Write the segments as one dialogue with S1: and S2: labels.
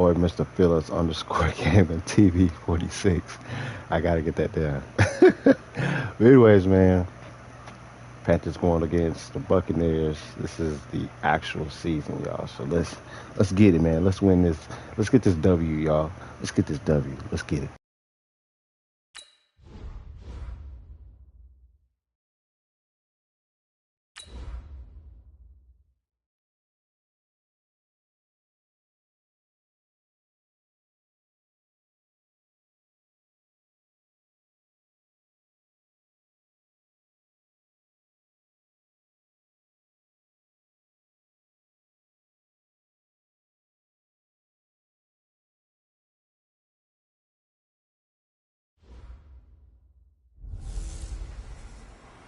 S1: Boy, Mr. Phillips underscore gaming TV 46. I gotta get that down. But anyways, man, Panthers going against the Buccaneers. This is the actual season, y'all. So let's get it, man. Let's win this. Let's get this W, y'all. Let's get this W. Let's get it.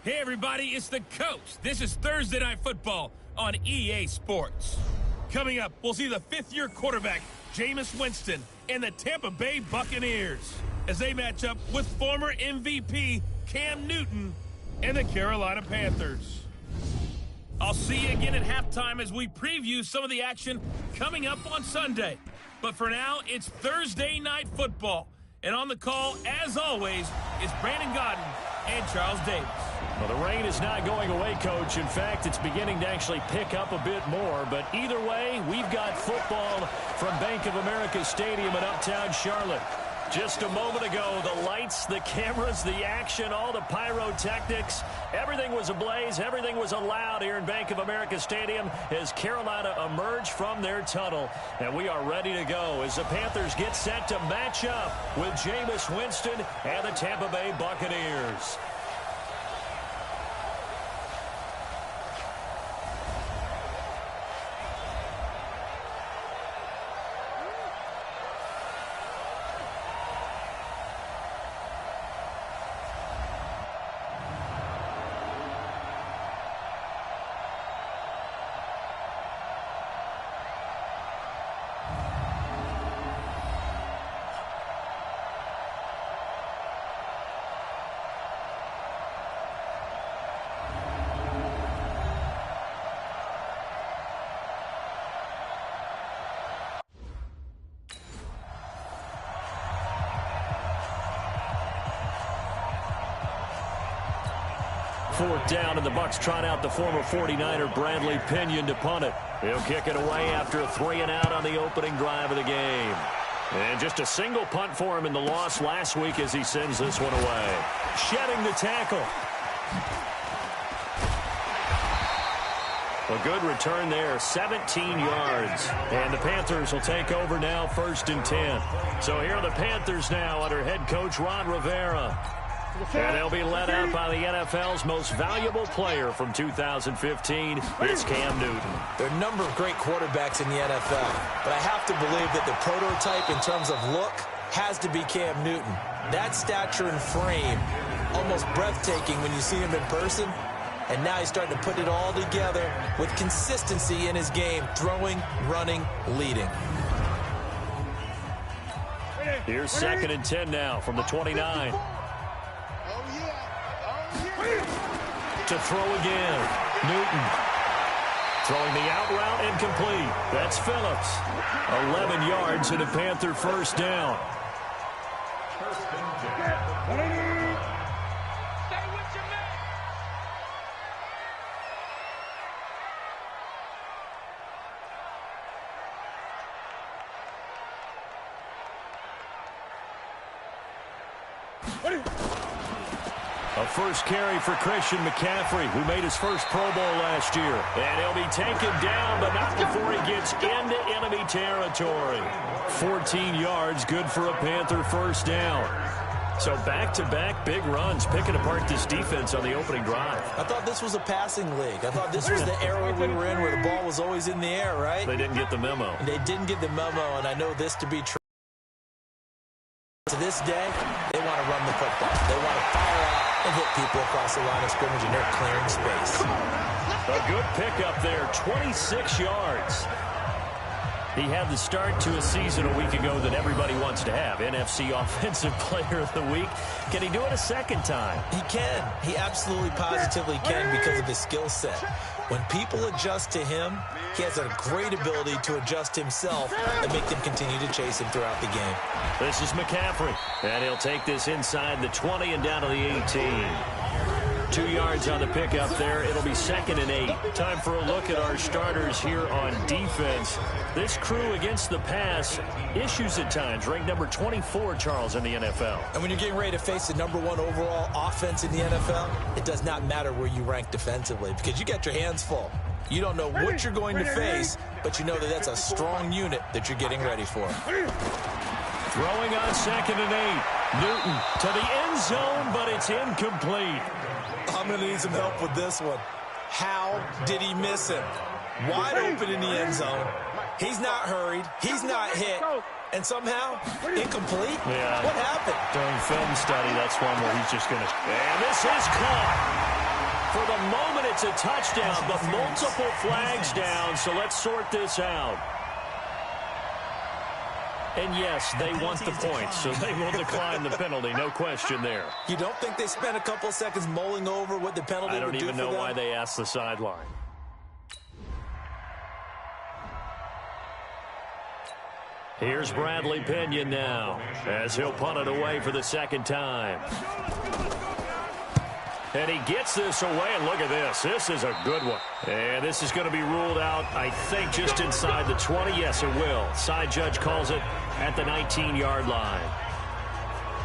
S2: Hey everybody, it's the Coach. This is Thursday Night Football on EA Sports. Coming up, we'll see the fifth-year quarterback, Jameis Winston, and the Tampa Bay Buccaneers as they match up with former MVP Cam Newton and the Carolina Panthers. I'll see you again at halftime as we preview some of the action coming up on Sunday. But for now, it's Thursday Night Football. And on the call, as always, is Brandon Godden and Charles Davis.
S3: Well, the rain is not going away, Coach. In fact, it's beginning to actually pick up a bit more. But either way, we've got football from Bank of America Stadium in Uptown Charlotte. Just a moment ago, the lights, the cameras, the action, all the pyrotechnics, everything was ablaze, everything was allowed here in Bank of America Stadium as Carolina emerged from their tunnel. And we are ready to go as the Panthers get set to match up with Jameis Winston and the Tampa Bay Buccaneers. Fourth down, and the Bucs trot out the former 49er Bradley Pinion to punt it. He'll kick it away after a 3-and-out on the opening drive of the game. And just a single punt for him in the loss last week as he sends this one away. Shedding the tackle. A good return there, 17 yards. And the Panthers will take over now, 1st and 10. So here are the Panthers now under head coach Ron Rivera. And they'll be led out by the NFL's most valuable player from 2015. It's Cam Newton.
S4: There are a number of great quarterbacks in the NFL, but I have to believe that the prototype in terms of look has to be Cam Newton. That stature and frame, almost breathtaking when you see him in person. And now he's starting to put it all together with consistency in his game, throwing, running, leading.
S3: Here's 2nd and 10 now from the 29. To throw again. Newton. Throwing the out route incomplete. That's Phillips. 11 yards and a Panther 1st down. A first carry for Christian McCaffrey, who made his first Pro Bowl last year. And he'll be taken down, but not before he gets into enemy territory. 14 yards, good for a Panther 1st down. So back-to-back big runs, picking apart this defense on the opening drive.
S4: I thought this was a passing league. I thought this was the era we were in where the ball was always in the air, right?
S3: They didn't get the memo.
S4: They didn't get the memo, and I know this to be true. To this day, they want to run the football. They want to fire out and hit people across the line of scrimmage, and they're clearing space.
S3: A good pickup there, 26 yards. He had the start to a season a week ago that everybody wants to have. NFC Offensive Player of the Week. Can he do it a second time?
S4: He can. He absolutely positively can because of his skill set. When people adjust to him, he has a great ability to adjust himself and make them continue to chase him throughout the game.
S3: This is McCaffrey, and he'll take this inside the 20 and down to the 18. 2 yards on the pickup there. It'll be 2nd and 8. Time for a look at our starters here on defense. This crew against the pass, issues at times. Ranked number 24, Charles, in the NFL.
S4: And when you're getting ready to face the number 1 overall offense in the NFL, it does not matter where you rank defensively because you got your hands full. You don't know what you're going to face, but you know that that's a strong unit that you're getting ready for.
S3: Throwing on 2nd and 8. Newton to the end zone, but it's incomplete.
S4: I'm going to need some help with this one. How did he miss him? Wide open in the end zone. He's not hurried. He's not hit. And somehow, incomplete?
S3: Yeah.
S4: What happened?
S3: During film study, that's one where he's just going to... And this is caught. For the moment, it's a touchdown, but multiple flags down, so let's sort this out. And yes, they want the points, so they will decline the penalty. No question there.
S4: You don't think they spent a couple seconds mulling over what the penalty would do for them?
S3: I don't even know why they asked the sideline. Here's Bradley Pinion now, as he'll punt it away for the 2nd time. And he gets this away, and look at this. This is a good one. And this is going to be ruled out, I think, just inside the 20. Yes, it will. Side judge calls it at the 19-yard line.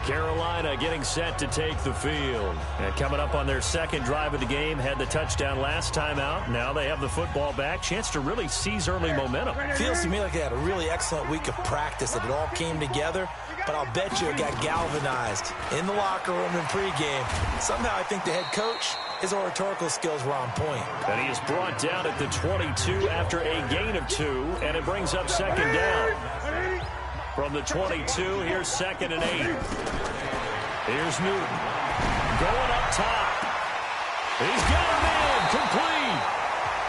S3: Carolina getting set to take the field. And coming up on their 2nd drive of the game, had the touchdown last time out. Now they have the football back. Chance to really seize early momentum.
S4: Feels to me like they had a really excellent week of practice, that it all came together. But I'll bet you it got galvanized in the locker room in pregame. Somehow I think the head coach, his oratorical skills were on point.
S3: And he is brought down at the 22 after a gain of 2, and it brings up 2nd down. From the 22, here's 2nd and 8. Here's Newton. Going up top. He's got a man complete.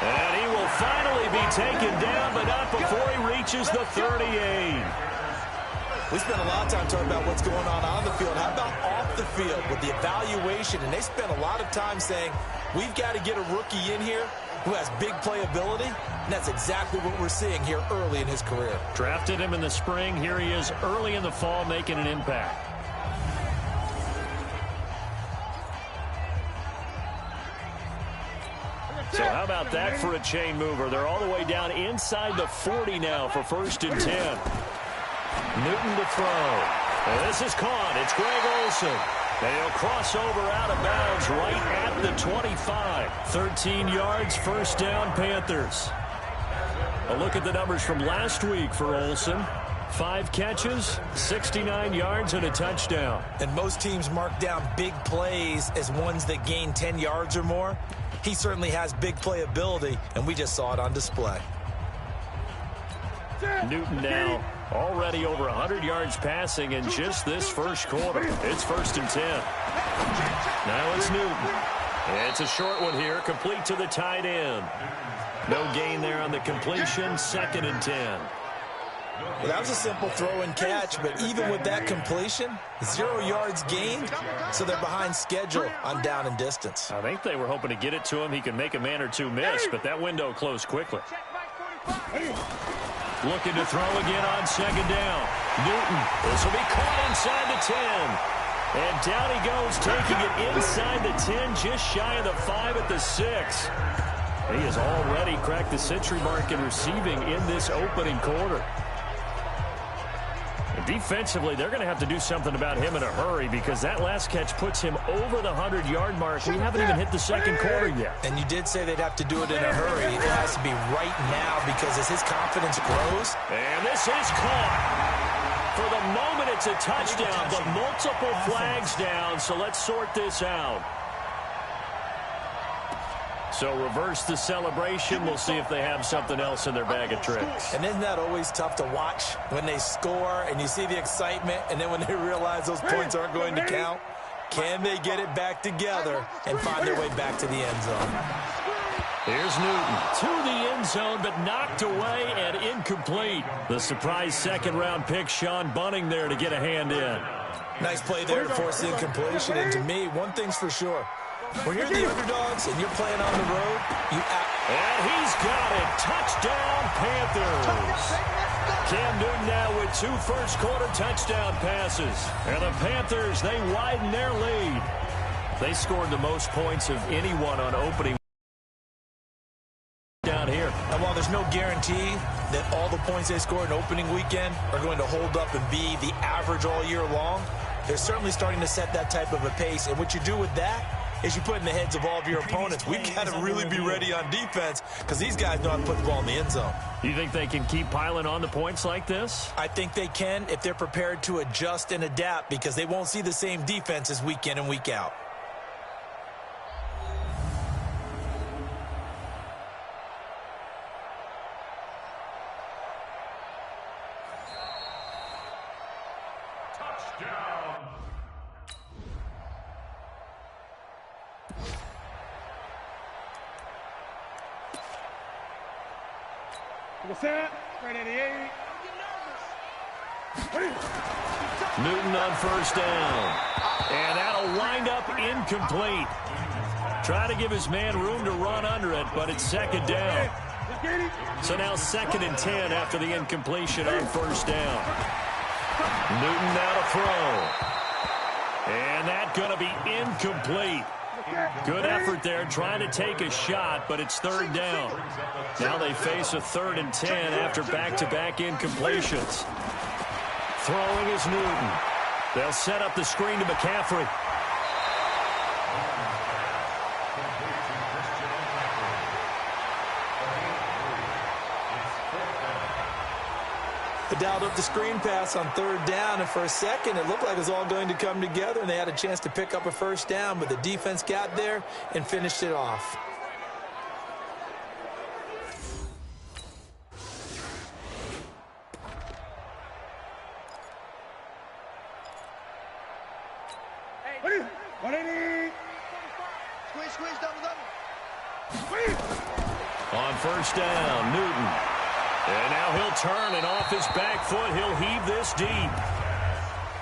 S3: And he will finally be taken down, but not before he reaches the 38.
S4: We spent a lot of time talking about what's going on the field. How about off the field with the evaluation? And they spent a lot of time saying, we've got to get a rookie in here who has big playability. And that's exactly what we're seeing here early in his career.
S3: Drafted him in the spring. Here he is early in the fall making an impact. So how about that for a chain mover? They're all the way down inside the 40 now for 1st and 10. Newton to throw. And this is caught. It's Greg Olsen. And he'll cross over out of bounds right at the 25. 13 yards, 1st down, Panthers. A look at the numbers from last week for Olsen. 5 catches, 69 yards, and a touchdown.
S4: And most teams mark down big plays as ones that gain 10 yards or more. He certainly has big playability, and we just saw it on display.
S3: Newton now already over 100 yards passing in just this 1st quarter. It's 1st and 10. Now it's Newton. It's a short one here, complete to the tight end. No gain there on the completion, 2nd and 10.
S4: Well, that was a simple throw and catch, but even with that completion, 0 yards gained, so they're behind schedule on down and distance.
S3: I think they were hoping to get it to him. He could make a man or two miss, but that window closed quickly. Looking to throw again on 2nd down. Newton, this will be caught inside the 10. And down he goes, taking it inside the 10, just shy of the 5 at the 6. He has already cracked the century mark in receiving in this opening quarter. And defensively, they're going to have to do something about him in a hurry because that last catch puts him over the 100-yard mark. We haven't even hit the 2nd quarter yet.
S4: And you did say they'd have to do it in a hurry. It has to be right now because as his confidence grows.
S3: And this is caught. For the moment, it's a touchdown, but multiple flags down, so let's sort this out. So reverse the celebration. We'll see if they have something else in their bag of tricks.
S4: And isn't that always tough to watch when they score and you see the excitement and then when they realize those points aren't going to count? Can they get it back together and find their way back to the end zone?
S3: Here's Newton to the end zone, but knocked away and incomplete. The surprise 2nd-round pick, Sean Bunting, there to get a hand in.
S4: Nice play there to force the incompletion. And to me, one thing's for sure. When you're the underdogs and you're playing on the road, you
S3: And he's got it. Touchdown, Panthers. Cam Newton now with 2 first-quarter touchdown passes. And the Panthers, they widen their lead. They scored the most points of anyone on opening down here.
S4: And while there's no guarantee that all the points they score in opening weekend are going to hold up and be the average all year long, they're certainly starting to set that type of a pace. And what you do with that is you put in the heads of all of your opponents, we've got to really be ready on defense because these guys know how to put the ball in the end zone.
S3: You think they can keep piling on the points like this?
S4: I think they can if they're prepared to adjust and adapt because they won't see the same defenses week in and week out.
S3: Newton on first down. And that'll wind up incomplete. Try to give his man room to run under it, but it's second down. So now 2nd and 10 after the incompletion on first down. Newton now to throw. And that's going to be incomplete. Good effort there trying to take a shot, but it's 3rd down. Now they face a 3rd and 10 after back-to-back incompletions. Throwing is Newton. They'll set up the screen to McCaffrey.
S4: They dialed up the screen pass on 3rd down, and for a second it looked like it was all going to come together and they had a chance to pick up a first down, but the defense got there and finished it off.
S3: On first down, Newton. And now he'll turn, and off his back foot, he'll heave this deep.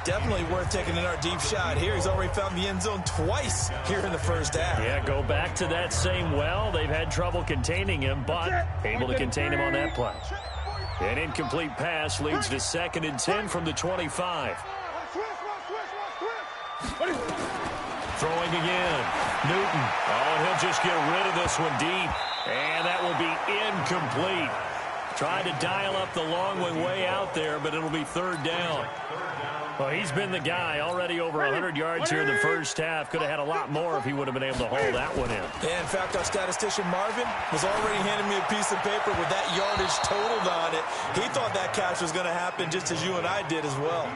S4: Definitely worth taking another deep shot here. He's already found the end zone twice here in the first half.
S3: Yeah, go back to that same well. They've had trouble containing him, but able to contain him on that play. An incomplete pass leads to 2nd and 10 from the 25. Throwing again. Newton. Oh, and he'll just get rid of this one deep. And that will be incomplete. Tried to dial up the long way out there, but it'll be 3rd down. Well, he's been the guy already over 100 yards here in the first half. Could have had a lot more if he would have been able to hold that one in.
S4: Yeah, in fact, our statistician Marvin was already handing me a piece of paper with that yardage totaled on it. He thought that catch was going to happen just as you and I did as well.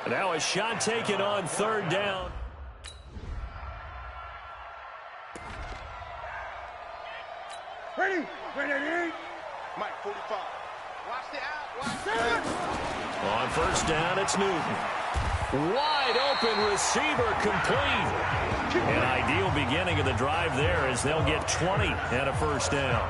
S3: Now a shot taken on 3rd down.
S5: Ready. Mike, 45. Watch the out.
S3: On first down, it's Newton. Wide open receiver complete. An ideal beginning of the drive there as they'll get 20 and a first down.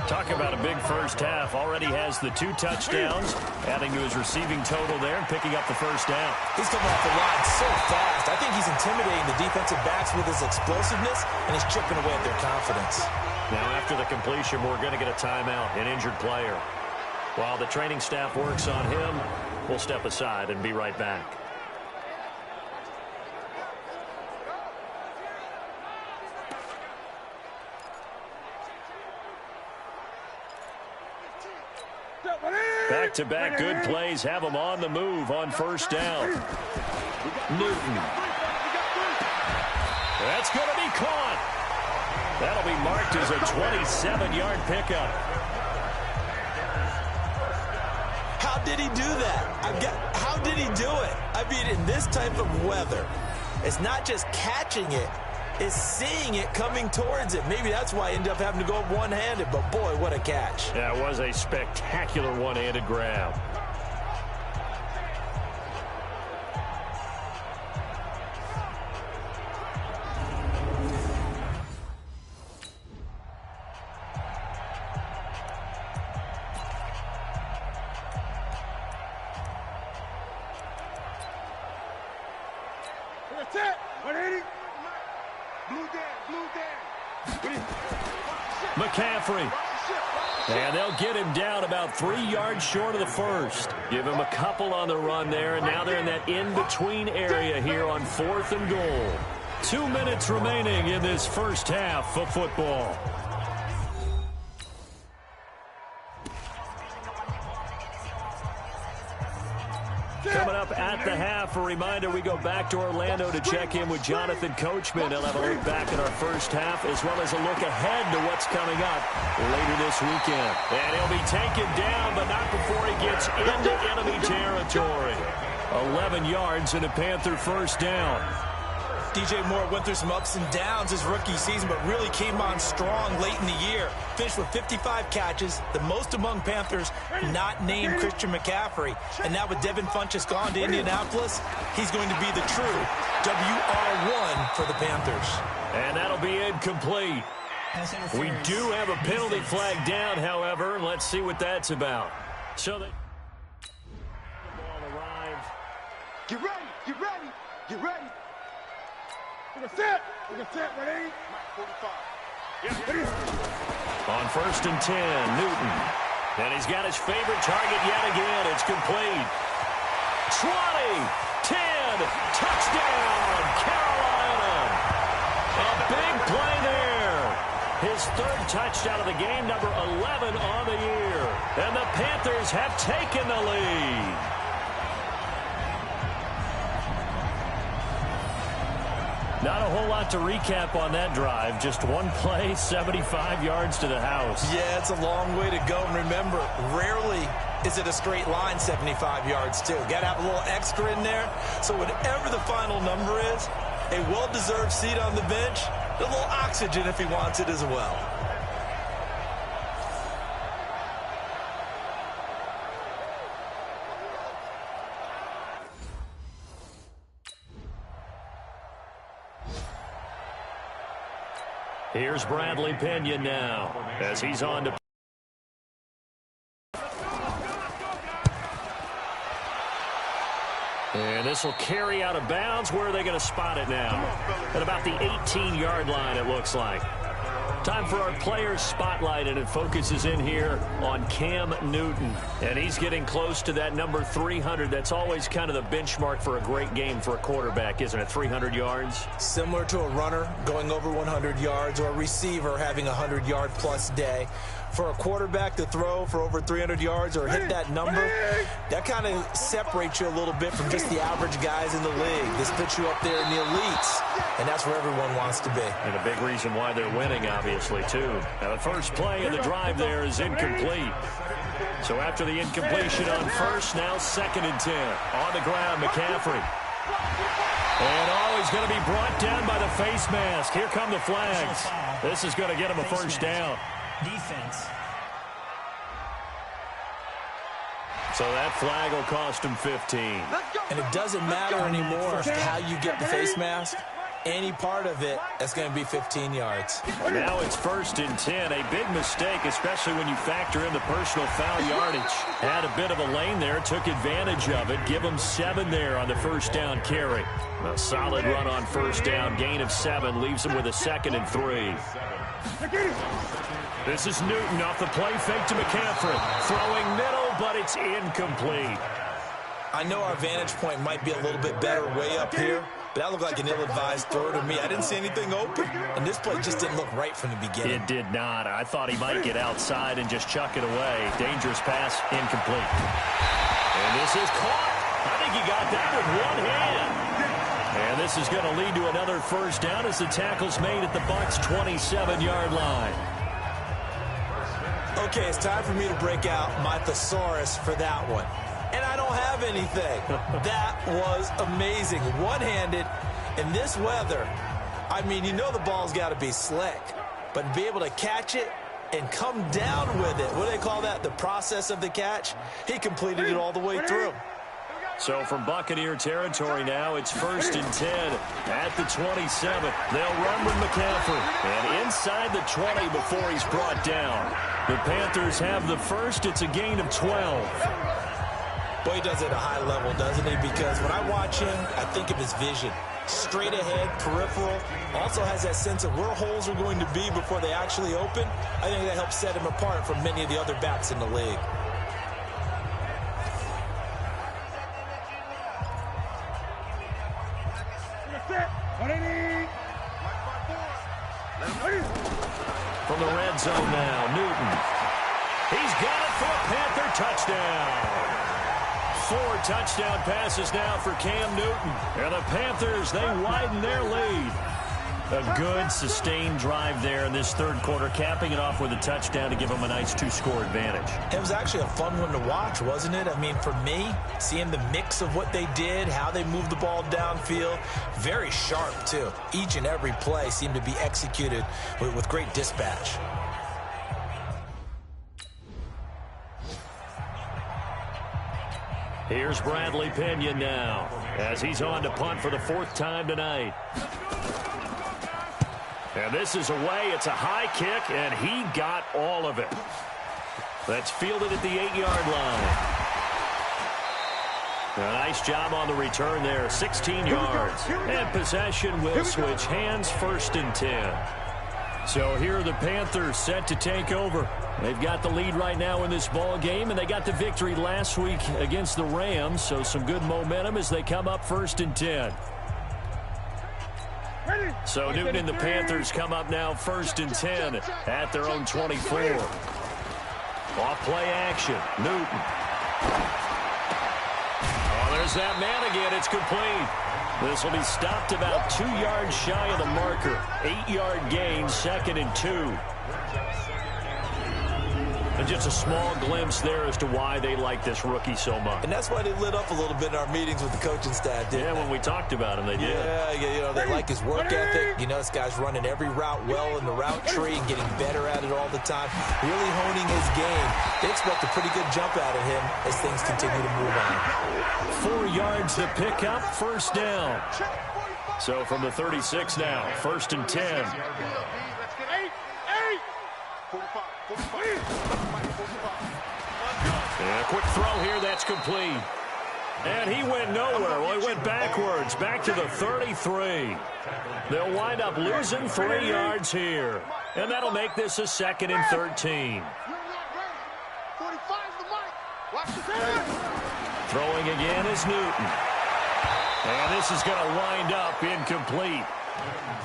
S3: Talk about a big first half. Already has the 2 touchdowns, adding to his receiving total there and picking up the first down.
S4: He's coming off the line so fast. I think he's intimidating the defensive backs with his explosiveness, and he's chipping away at their confidence.
S3: Now after the completion, we're going to get a timeout, an injured player. While the training staff works on him, we'll step aside and be right back. Back-to-back good plays have him on the move on first down. Newton. That's going to be caught. That'll be marked as a 27-yard pickup.
S4: How did he do that? How did he do it? I mean, in this type of weather, it's not just catching it, it's seeing it coming towards it. Maybe that's why he ended up having to go up one-handed, but boy, what a catch.
S3: That was a spectacular one-handed grab.
S5: That's it. 180. Blue down.
S3: McCaffrey. And they'll get him down about 3 yards short of the first. Give him a couple on the run there, and now they're in that in-between area here on 4th and goal. 2 minutes remaining in this first half of football. Coming up at the half, a reminder, we go back to Orlando to check in with Jonathan Coachman. He'll have a look back at our first half as well as a look ahead to what's coming up later this weekend. And he'll be taken down, but not before he gets into enemy territory. 11 yards and a Panther first down.
S4: DJ Moore went through some ups and downs his rookie season, but really came on strong late in the year. Finished with 55 catches, the most among Panthers not named Christian McCaffrey. And now with Devin Funchess gone to Indianapolis, he's going to be the true WR1 for the Panthers.
S3: And that'll be incomplete. We do have a penalty flag down, however, and let's see what that's about. So the ball arrived.
S5: Get ready, get ready, get ready. We're set, ready? 45.
S3: On 1st and 10, Newton. And he's got his favorite target yet again. It's complete. 20, 10, touchdown, Carolina. A big play there. His 3rd touchdown of the game, number 11 on the year. And the Panthers have taken the lead. Not a whole lot to recap on that drive. Just one play, 75 yards to the house.
S4: Yeah, it's a long way to go. And remember, rarely is it a straight line 75 yards, too. Got to have a little extra in there. So whatever the final number is, a well-deserved seat on the bench, a little oxygen if he wants it as well.
S3: Here's Bradley Pinion now as he's on to. And this will carry out of bounds. Where are they going to spot it now? At about the 18-yard line, it looks like. Time for our players spotlight, and it focuses in here on Cam Newton. And he's getting close to that number 300. That's always kind of the benchmark for a great game for a quarterback, isn't it? 300 yards?
S4: Similar to a runner going over 100 yards or a receiver having a 100-yard-plus day. For a quarterback to throw for over 300 yards or hit that number, that kind of separates you a little bit from just the average guys in the league. This puts you up there in the elites, and that's where everyone wants to be.
S3: And a big reason why they're winning, obviously, too. Now, the first play of the drive there is incomplete. So after the incompletion on first, now 2nd and 10. On the ground, McCaffrey. And, he's going to be brought down by the face mask. Here come the flags. This is going to get him a first down.
S6: Defense.
S3: So that flag will cost him 15.
S4: And it doesn't matter anymore how you get the face mask. Any part of it, that's going to be 15 yards.
S3: Now it's 1st and 10. A big mistake, especially when you factor in the personal foul yardage. Had a bit of a lane there, took advantage of it. Give him 7 there on the first down carry. A solid run on first down. Gain of 7 leaves him with a 2nd and 3. This is Newton off the play fake to McCaffrey. Throwing middle, but it's incomplete.
S4: I know our vantage point might be a little bit better way up here, but that looked like an ill-advised throw to me. I didn't see anything open, and this play just didn't look right from the beginning.
S3: It did not. I thought he might get outside and just chuck it away. Dangerous pass, incomplete. And this is caught. I think he got that with one hand. And this is going to lead to another first down as the tackle's made at the Bucs' 27-yard line.
S4: Okay, it's time for me to break out my thesaurus for that one. And I don't have anything. That was amazing. One-handed in this weather. I mean, you know the ball's got to be slick. But to be able to catch it and come down with it, what do they call that? The process of the catch? He completed it all the way through.
S3: So from Buccaneer territory now, it's 1st and 10 at the 27. They'll run with McCaffrey. And inside the 20 before he's brought down. The Panthers have the first. It's a gain of 12.
S4: Boy, he does it at a high level, doesn't he? Because when I watch him, I think of his vision. Straight ahead, peripheral. Also has that sense of where holes are going to be before they actually open. I think that helps set him apart from many of the other backs in the league.
S3: From the red zone now, Newton. He's got it for a Panther touchdown. 4 touchdown passes now for Cam Newton. And the Panthers, they widen their lead. A good, sustained drive there in this third quarter, capping it off with a touchdown to give them a nice 2-score advantage.
S4: It was actually a fun one to watch, wasn't it? I mean, for me, seeing the mix of what they did, how they moved the ball downfield, very sharp, too. Each and every play seemed to be executed with great dispatch.
S3: Here's Bradley Pinion now, as he's on to punt for the 4th time tonight. And this is away. It's a high kick, and he got all of it. That's fielded at the 8-yard line. A nice job on the return there, 16 yards. And possession will switch hands, 1st and 10. So here are the Panthers set to take over. They've got the lead right now in this ball game, and they got the victory last week against the Rams, so some good momentum as they come up 1st and 10. So Newton and the Panthers come up now 1st and 10 at their own 24. Off play action, Newton. Oh, there's that man again. It's complete. This will be stopped about 2 yards shy of the marker. 8-yard gain, 2nd and 2. And just a small glimpse there as to why they like this rookie so much.
S4: And that's why they lit up a little bit in our meetings with the coaching staff, didn't they?
S3: When we talked about him, they did.
S4: Yeah, you know, they like his work ethic. You know, this guy's running every route well in the route tree and getting better at it all the time, really honing his game. They expect a pretty good jump out of him as things continue to move on.
S3: 4 yards to pick up, 1st down. So from the 36 now, 1st and 10. Yeah, quick throw here, that's complete. And he went nowhere. Well, he went backwards, back to the 33. They'll wind up losing 3 yards here. And that'll make this a 2nd and 13. Throwing again is Newton. And this is going to wind up incomplete.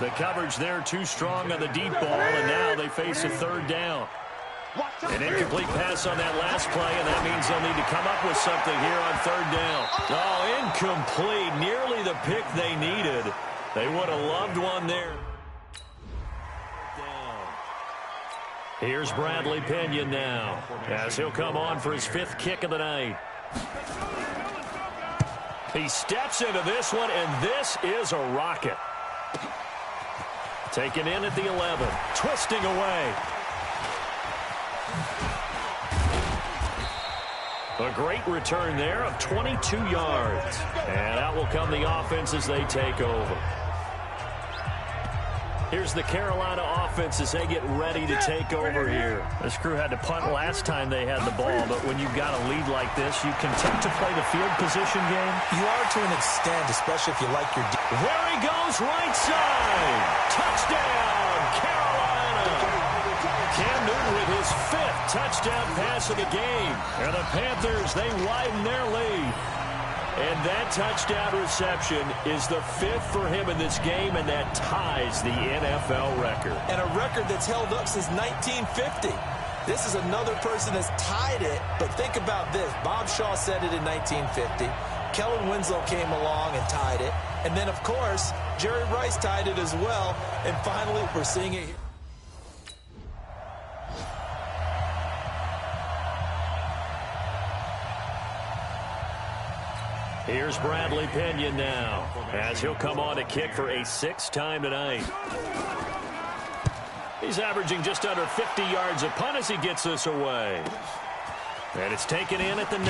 S3: The coverage there too strong on the deep ball, and now they face a 3rd down. An incomplete pass on that last play, and that means they'll need to come up with something here on 3rd down. Oh, incomplete. Nearly the pick they needed. They would have loved one there. Here's Bradley Pinion now, as he'll come on for his 5th kick of the night. He steps into this one, and this is a rocket. Taken in at the 11, twisting away. A great return there of 22 yards. And out will come the offense as they take over. Here's the Carolina offense as they get ready to take over here. This crew had to punt last time they had the ball, but when you've got a lead like this, you continue to play the field position game.
S4: You are to an extent, especially if you like your...
S3: There he goes, right side. Touchdown, Carolina. Cam Newton with his 5th touchdown pass of the game. And the Panthers, they widen their lead. And that touchdown reception is the 5th for him in this game, and that ties the NFL record.
S4: And a record that's held up since 1950. This is another person that's tied it, but think about this. Bob Shaw said it in 1950. Kellen Winslow came along and tied it. And then, of course, Jerry Rice tied it as well. And finally, we're seeing it here.
S3: Here's Bradley Pinion now, as he'll come on to kick for a 6th time tonight. He's averaging just under 50 yards a punt as he gets this away. And it's taken in at the 9.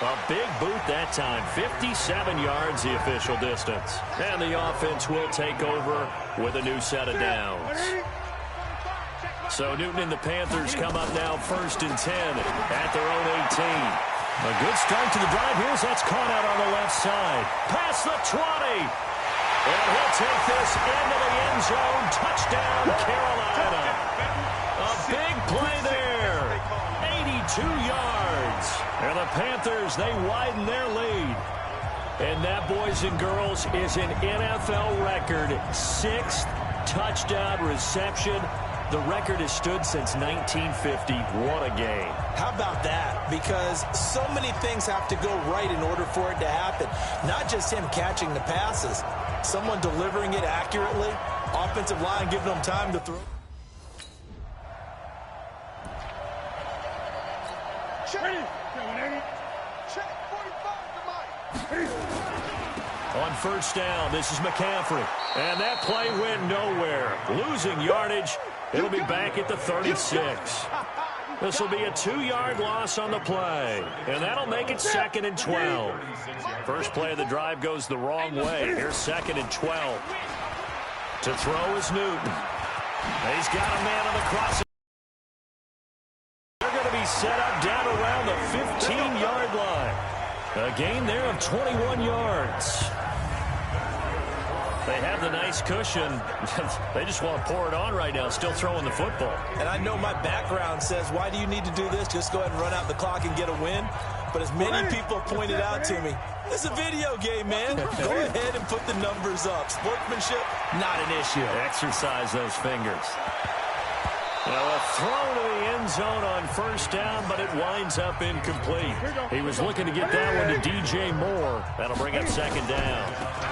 S3: A big boot that time, 57 yards the official distance. And the offense will take over with a new set of downs. So Newton and the Panthers come up now 1st and 10 at their own 18. A good start to the drive here as that's caught out on the left side. Past the 20. And he'll take this into the end zone. Touchdown, Carolina. A big play there. 82 yards. And the Panthers, they widen their lead. And that, boys and girls, is an NFL record. 6th touchdown reception. The record has stood since 1950. What a game.
S4: How about that? Because so many things have to go right in order for it to happen. Not just him catching the passes. Someone delivering it accurately. Offensive line giving them time to throw.
S5: Check. Check. 45 to Mike.
S3: On first down, this is McCaffrey. And that play went nowhere. Losing yardage. It'll be back at the 36. This will be a 2-yard loss on the play. And that'll make it 2nd and 12. First play of the drive goes the wrong way. Here's 2nd and 12. To throw is Newton. He's got a man on the crossing. They're going to be set up down around the 15-yard line. A gain there of 21 yards. They have the nice cushion. They just want to pour it on right now, still throwing the football.
S4: And I know my background says, why do you need to do this? Just go ahead and run out the clock and get a win. But as many people pointed out to me, it's a video game, man. Go ahead and put the numbers up. Sportsmanship, not an issue.
S3: Exercise those fingers. Now a throw to the end zone on first down, but it winds up incomplete. He was looking to get that one to DJ Moore. That'll bring up 2nd down.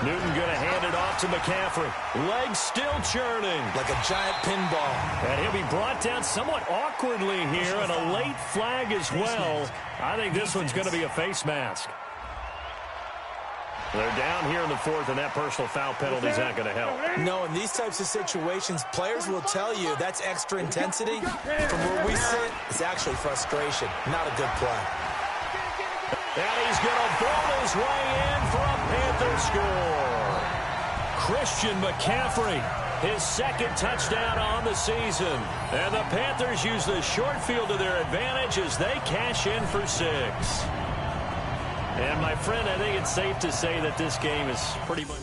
S3: Newton going to hand it off to McCaffrey. Legs still churning.
S4: Like a giant pinball.
S3: And he'll be brought down somewhat awkwardly here, and a late flag as well. I think this one's going to be a face mask. They're down here in the 4th, and that personal foul penalty is not going to help.
S4: No, in these types of situations, players will tell you that's extra intensity. From where we sit, it's actually frustration. Not a good play.
S3: And he's going to ball his way in for a Panther score. Christian McCaffrey, his 2nd touchdown on the season. And the Panthers use the short field to their advantage as they cash in for 6. And, my friend, I think it's safe to say that this game is pretty much...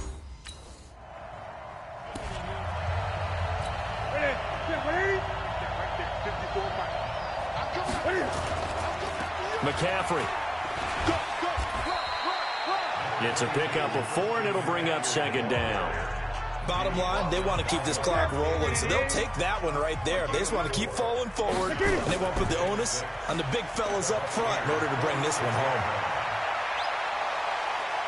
S3: McCaffrey. It's a pickup of 4, and it'll bring up 2nd down.
S4: Bottom line, they want to keep this clock rolling, so they'll take that one right there. They just want to keep falling forward, and they want to put the onus on the big fellas up front in order to bring this one home.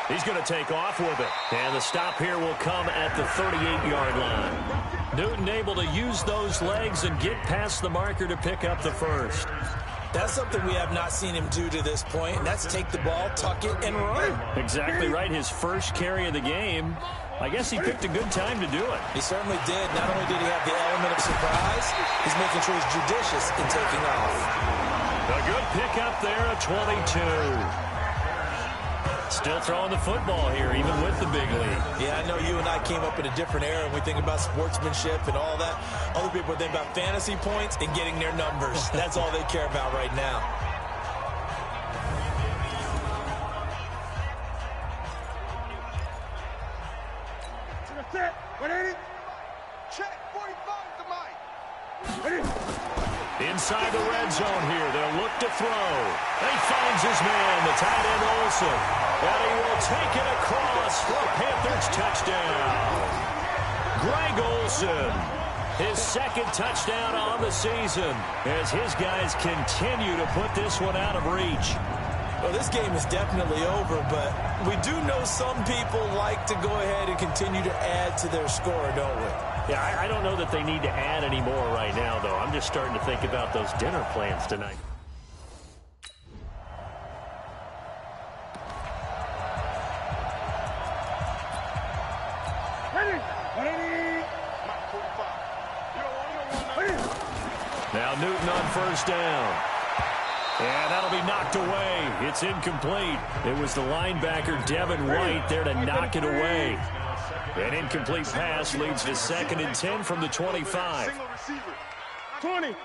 S3: He's going to take off with it. And the stop here will come at the 38-yard line. Newton able to use those legs and get past the marker to pick up the first.
S4: That's something we have not seen him do to this point, and that's take the ball, tuck it, and run.
S3: Exactly right. His first carry of the game. I guess he picked a good time to do it.
S4: He certainly did. Not only did he have the element of surprise, he's making sure he's judicious in taking off.
S3: A good pickup there at 22. Still throwing the football here, even with the big lead.
S4: Yeah, I know you and I came up in a different era, and we think about sportsmanship and all that. Other people think about fantasy points and getting their numbers. That's all they care about right now.
S5: Set. 180. Check. 45 to Mike.
S3: Inside the red zone here, they'll look to throw. He finds his man, the tight end Olsen. And he will take it across for a Panthers touchdown. Greg Olsen, his 2nd touchdown on the season as his guys continue to put this one out of reach.
S4: Well, this game is definitely over, but we do know some people like to go ahead and continue to add to their score, don't we?
S3: Yeah, I don't know that they need to add any more right now, though. I'm just starting to think about those dinner plans tonight. Now Newton on first down. And that'll be knocked away. It's incomplete. It was the linebacker, Devin White, there to knock it away. An incomplete pass leads to 2nd and 10 from the 25.
S5: 20.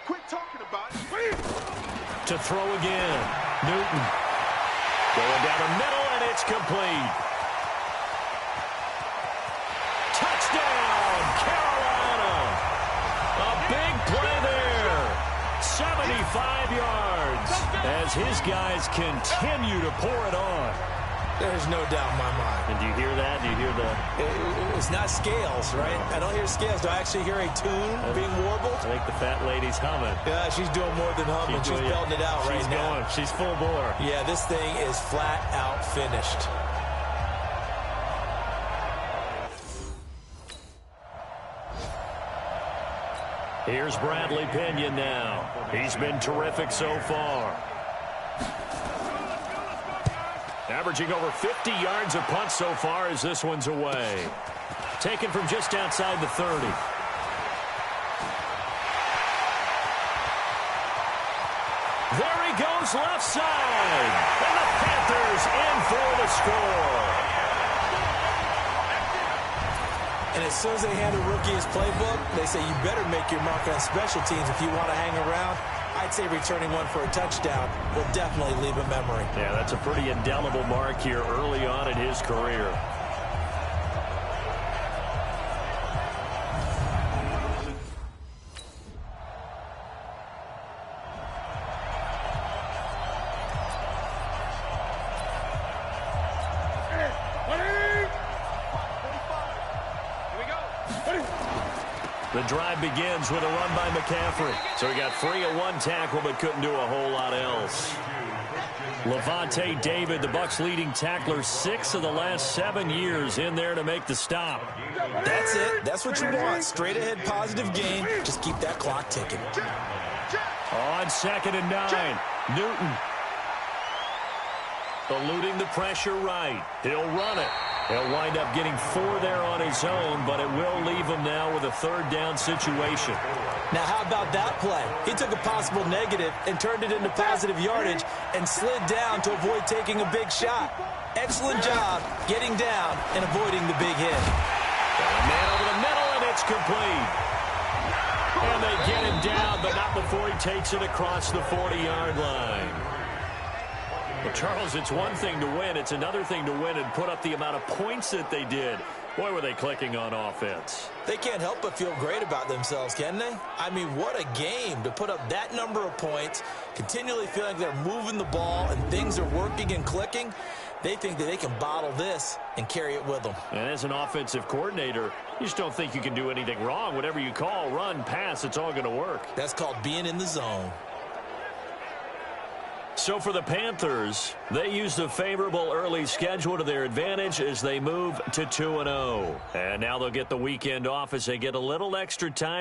S5: Quit talking about it.
S3: to throw again. Newton going down the middle, and it's complete. Touchdown, Carolina. A big play there. 75 yards as his guys continue to pour it on.
S4: There's no doubt in my mind.
S3: And do you hear that? Do you hear the...
S4: It's not scales, right? I don't hear scales. Do I actually hear a tune being warbled?
S3: I think the fat lady's humming.
S4: Yeah, she's doing more than humming. She's belting it out right now.
S3: She's full bore.
S4: Yeah, this thing is flat out finished.
S3: Here's Bradley Pinion now. He's been terrific so far. Averaging over 50 yards a punt so far as this one's away. Taken from just outside the 30. There he goes left side. And the Panthers in for the score.
S4: And as soon as they hand a rookie his playbook, they say you better make your mark on special teams if you want to hang around. I'd say returning one for a touchdown will definitely leave a memory.
S3: Yeah, that's a pretty indelible mark here early on in his career. The drive begins with a run by McCaffrey. So he got free of one tackle but couldn't do a whole lot else. Levante David, the Bucs' leading tackler, 6 of the last 7 years in there to make the stop.
S4: That's it. That's what you want. Straight ahead positive gain. Just keep that clock ticking.
S3: On 2nd and 9, Newton. Eluding the pressure right. He'll run it. He'll wind up getting 4 there on his own, but it will leave him now with a 3rd down situation.
S4: Now, how about that play? He took a possible negative and turned it into positive yardage and slid down to avoid taking a big shot. Excellent job getting down and avoiding the big hit.
S3: A man over the middle, and it's complete. And they get him down, but not before he takes it across the 40-yard line. Well, Charles, it's one thing to win. It's another thing to win and put up the amount of points that they did. Boy, were they clicking on offense.
S4: They can't help but feel great about themselves, can they? I mean, what a game to put up that number of points, continually feeling they're moving the ball and things are working and clicking. They think that they can bottle this and carry it with them.
S3: And as an offensive coordinator, you just don't think you can do anything wrong. Whatever you call, run, pass, it's all going to work.
S4: That's called being in the zone.
S3: So for the Panthers, they used a favorable early schedule to their advantage as they move to 2-0. And now they'll get the weekend off as they get a little extra time